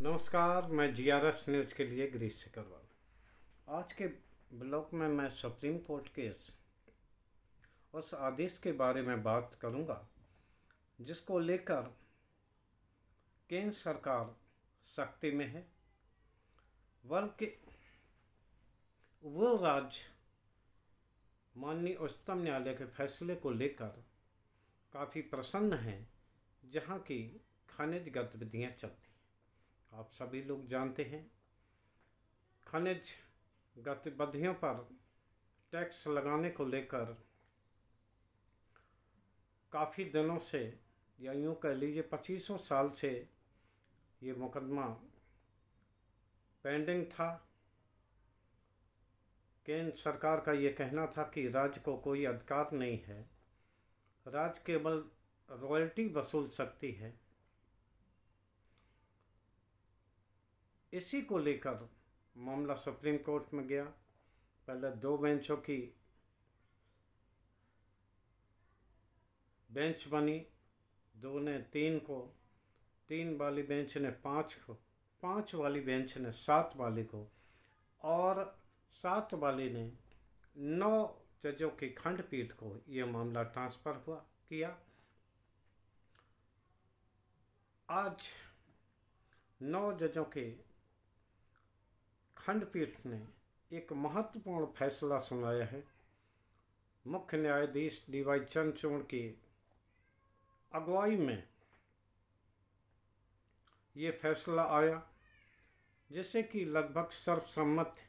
नमस्कार, मैं GRS news के लिए गिरीश सिकरवाल। आज के ब्लॉग में मैं सुप्रीम कोर्ट के उस आदेश के बारे में बात करूंगा जिसको लेकर केंद्र सरकार सख्ती में है। बल्कि वो राज्य माननीय उच्चतम न्यायालय के फैसले को लेकर काफ़ी प्रसन्न हैं जहां की खनिज गतिविधियां चलती। आप सभी लोग जानते हैं खनिज गतिविधियों पर टैक्स लगाने को लेकर काफ़ी दिनों से या यूँ कह लीजिए 25 साल से ये मुकदमा पेंडिंग था। केंद्र सरकार का ये कहना था कि राज्य को कोई अधिकार नहीं है, राज्य केवल रॉयल्टी वसूल सकती है। इसी को लेकर मामला सुप्रीम कोर्ट में गया। पहले 2 बेंचों की बेंच बनी, 2 ने 3 को, 3 वाली बेंच ने 5 को, 5 वाली बेंच ने 7 वाली को और 7 वाली ने 9 जजों की खंडपीठ को यह मामला ट्रांसफ़र किया। आज 9 जजों के खंडपीठ ने एक महत्वपूर्ण फैसला सुनाया है। मुख्य न्यायाधीश डीवाई चंद्रचूड़ की अगुवाई में ये फैसला आया, जिसे कि लगभग सर्वसम्मत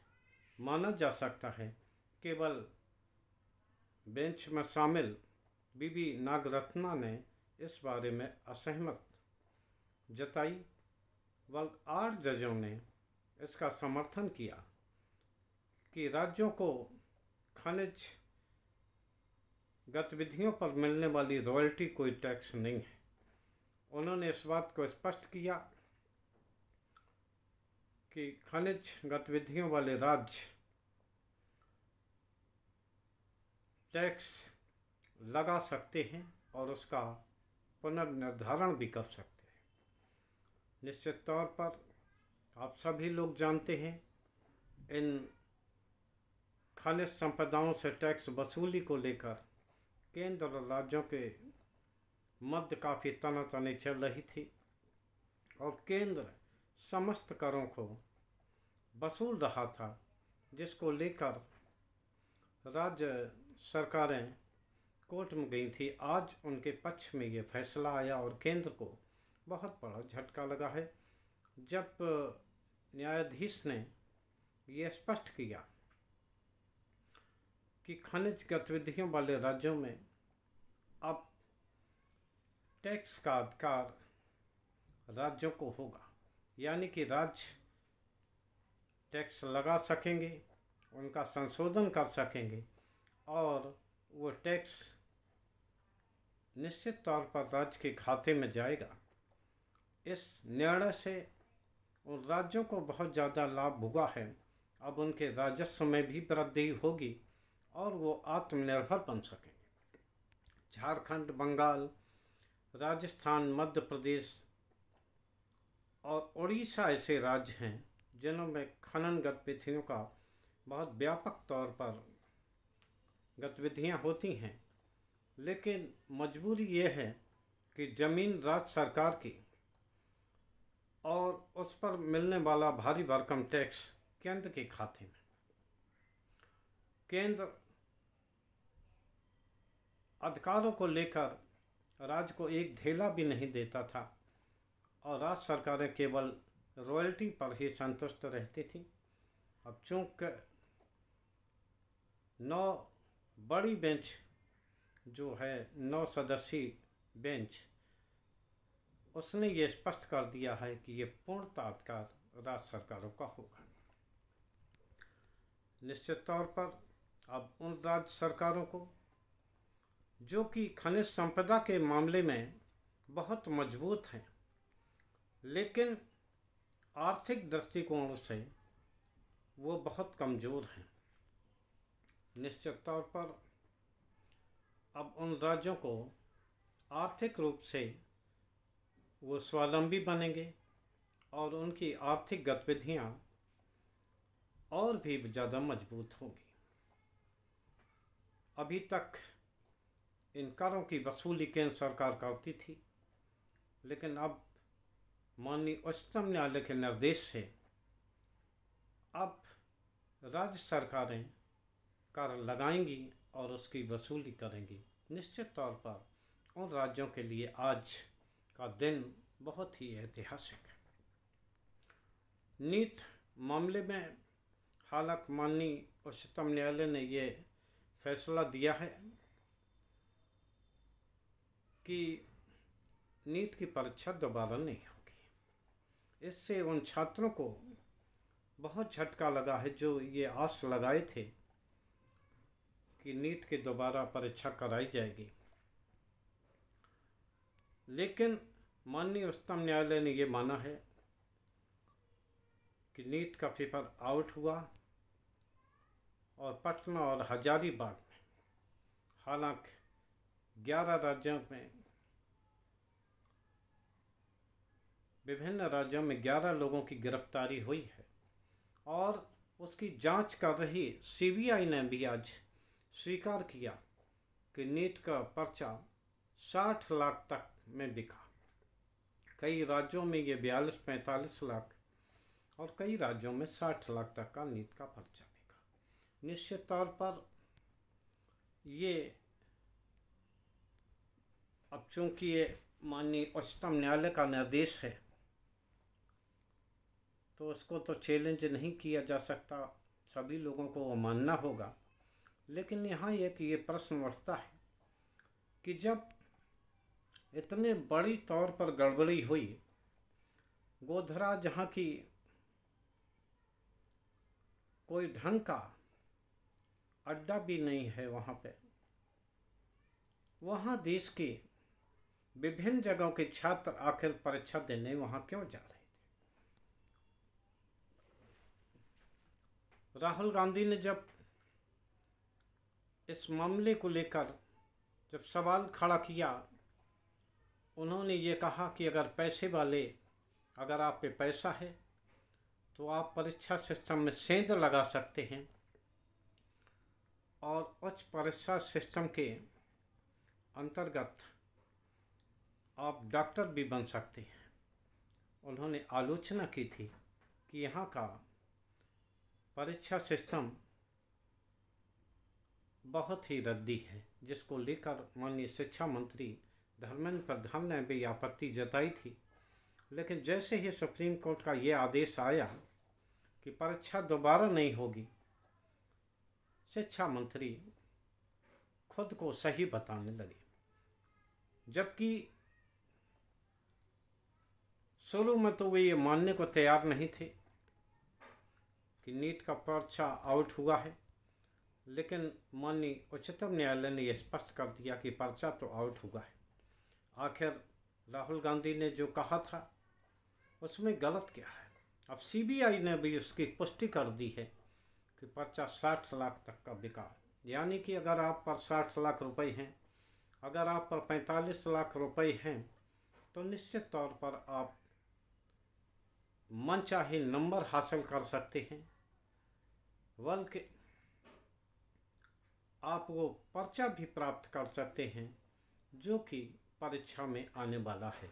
माना जा सकता है। केवल बेंच में शामिल बीबी नागरत्ना ने इस बारे में असहमत जताई। 8 जजों ने इसका समर्थन किया कि राज्यों को खनिज गतिविधियों पर मिलने वाली रॉयल्टी कोई टैक्स नहीं है। उन्होंने इस बात को स्पष्ट किया कि खनिज गतिविधियों वाले राज्य टैक्स लगा सकते हैं और उसका पुनर्निर्धारण भी कर सकते हैं। निश्चित तौर पर आप सभी लोग जानते हैं इन खनिज संपदाओं से टैक्स वसूली को लेकर केंद्र और राज्यों के मध्य काफ़ी तनातनी चल रही थी और केंद्र समस्त करों को वसूल रहा था, जिसको लेकर राज्य सरकारें कोर्ट में गई थी। आज उनके पक्ष में ये फैसला आया और केंद्र को बहुत बड़ा झटका लगा है जब न्यायाधीश ने यह स्पष्ट किया कि खनिज गतिविधियों वाले राज्यों में अब टैक्स का अधिकार राज्यों को होगा, यानी कि राज्य टैक्स लगा सकेंगे, उनका संशोधन कर सकेंगे और वो टैक्स निश्चित तौर पर राज्य के खाते में जाएगा। इस निर्णय से उन राज्यों को बहुत ज़्यादा लाभ हुआ है। अब उनके राजस्व में भी वृद्धि होगी और वो आत्मनिर्भर बन सकेंगे। झारखंड, बंगाल, राजस्थान, मध्य प्रदेश और उड़ीसा ऐसे राज्य हैं जिनमें खनन गतिविधियों का बहुत व्यापक तौर पर गतिविधियां होती हैं, लेकिन मजबूरी ये है कि ज़मीन राज्य सरकार की और उस पर मिलने वाला भारी भरकम टैक्स केंद्र के खाते में। केंद्र अधिकारों को लेकर राज्य को एक धेला भी नहीं देता था और राज्य सरकारें केवल रॉयल्टी पर ही संतुष्ट रहती थी। अब चूँकि 9 बड़ी बेंच जो है 9 सदस्यीय बेंच, उसने ये स्पष्ट कर दिया है कि ये पूर्णतः अधिकार राज्य सरकारों का होगा। निश्चित तौर पर अब उन राज्य सरकारों को जो कि खनिज संपदा के मामले में बहुत मजबूत हैं, लेकिन आर्थिक दृष्टिकोण से वो बहुत कमज़ोर हैं, निश्चित तौर पर अब उन राज्यों को आर्थिक रूप से वो स्वावलंबी बनेंगे और उनकी आर्थिक गतिविधियां और भी ज़्यादा मजबूत होंगी। अभी तक इन करों की वसूली केंद्र सरकार करती थी, लेकिन अब माननीय उच्चतम न्यायालय के निर्देश से अब राज्य सरकारें कर लगाएंगी और उसकी वसूली करेंगी। निश्चित तौर पर उन राज्यों के लिए आज का दिन बहुत ही ऐतिहासिक है। नीट मामले में हालांकि माननीय उच्चतम न्यायालय ने ये फैसला दिया है कि नीट की परीक्षा दोबारा नहीं होगी। इससे उन छात्रों को बहुत झटका लगा है जो ये आस लगाए थे कि नीट की दोबारा परीक्षा कराई जाएगी। लेकिन माननीय उच्चतम न्यायालय ने ये माना है कि नीट का पेपर आउट हुआ और पटना और हजारीबाग में, हालांकि 11 राज्यों में, विभिन्न राज्यों में 11 लोगों की गिरफ्तारी हुई है और उसकी जांच कर रही सीबीआई ने भी आज स्वीकार किया कि नीट का पर्चा 60 लाख तक में बिका। कई राज्यों में ये 42-45 लाख और कई राज्यों में 60 लाख तक का नीट का पर्चा बिका। निश्चित तौर पर ये अब चूंकि ये माननीय उच्चतम न्यायालय का निर्देश है तो उसको तो चैलेंज नहीं किया जा सकता, सभी लोगों को वो मानना होगा। लेकिन यहाँ एक ये प्रश्न उठता है कि जब इतने बड़ी तौर पर गड़बड़ी हुई, गोधरा जहाँ की कोई ढंग का अड्डा भी नहीं है, वहाँ देश के विभिन्न जगहों के छात्र आखिर परीक्षा देने वहाँ क्यों जा रहे थे? राहुल गांधी ने जब इस मामले को लेकर जब सवाल खड़ा किया, उन्होंने ये कहा कि अगर आप पे पैसा है तो आप परीक्षा सिस्टम में सेंध लगा सकते हैं और उच्च परीक्षा सिस्टम के अंतर्गत आप डॉक्टर भी बन सकते हैं। उन्होंने आलोचना की थी कि यहाँ का परीक्षा सिस्टम बहुत ही रद्दी है, जिसको लेकर माननीय शिक्षा मंत्री धर्मेंद्र प्रधान ने भी आपत्ति जताई थी। लेकिन जैसे ही सुप्रीम कोर्ट का ये आदेश आया कि परीक्षा दोबारा नहीं होगी, शिक्षा मंत्री खुद को सही बताने लगे, जबकि शुरू में तो वे ये मानने को तैयार नहीं थे कि नीट का पर्चा आउट हुआ है। लेकिन माननीय उच्चतम न्यायालय ने यह स्पष्ट कर दिया कि पर्चा तो आउट हुआ है। आखिर राहुल गांधी ने जो कहा था उसमें गलत क्या है? अब सीबीआई ने भी उसकी पुष्टि कर दी है कि पर्चा 60 लाख तक का बिका। यानी कि अगर आप पर 60 लाख रुपए हैं, अगर आप पर 45 लाख रुपए हैं, तो निश्चित तौर पर आप मनचाहे नंबर हासिल कर सकते हैं, बल्कि आप वो पर्चा भी प्राप्त कर सकते हैं जो कि परीक्षा में आने वाला है।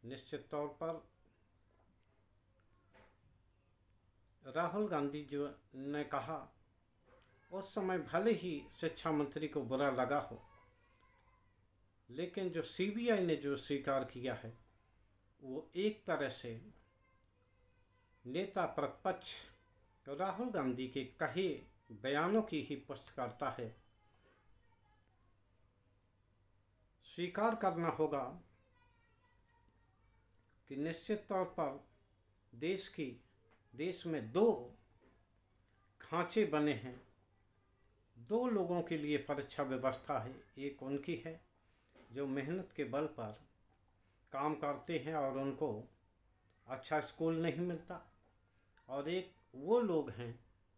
निश्चित तौर पर राहुल गांधी जो ने कहा, उस समय भले ही शिक्षा मंत्री को बुरा लगा हो, लेकिन जो सीबीआई ने जो स्वीकार किया है वो एक तरह से नेता प्रतिपक्ष राहुल गांधी के कहे बयानों की ही पुष्टि करता है। स्वीकार करना होगा कि निश्चित तौर पर देश में 2 खांचे बने हैं, 2 लोगों के लिए परीक्षा व्यवस्था है। एक उनकी है जो मेहनत के बल पर काम करते हैं और उनको अच्छा स्कूल नहीं मिलता, और एक वो लोग हैं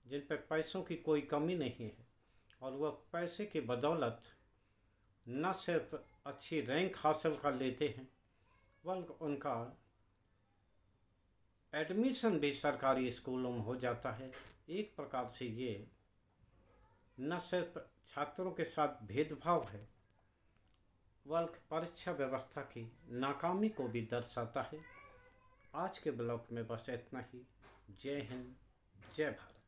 जिन पर पैसों की कोई कमी नहीं है और वह पैसे के बदौलत न सिर्फ अच्छी रैंक हासिल कर लेते हैं, बल्कि उनका एडमिशन भी सरकारी स्कूलों में हो जाता है। एक प्रकार से ये न सिर्फ छात्रों के साथ भेदभाव है, बल्कि परीक्षा व्यवस्था की नाकामी को भी दर्शाता है। आज के ब्लॉग में बस इतना ही। जय हिंद, जय भारत।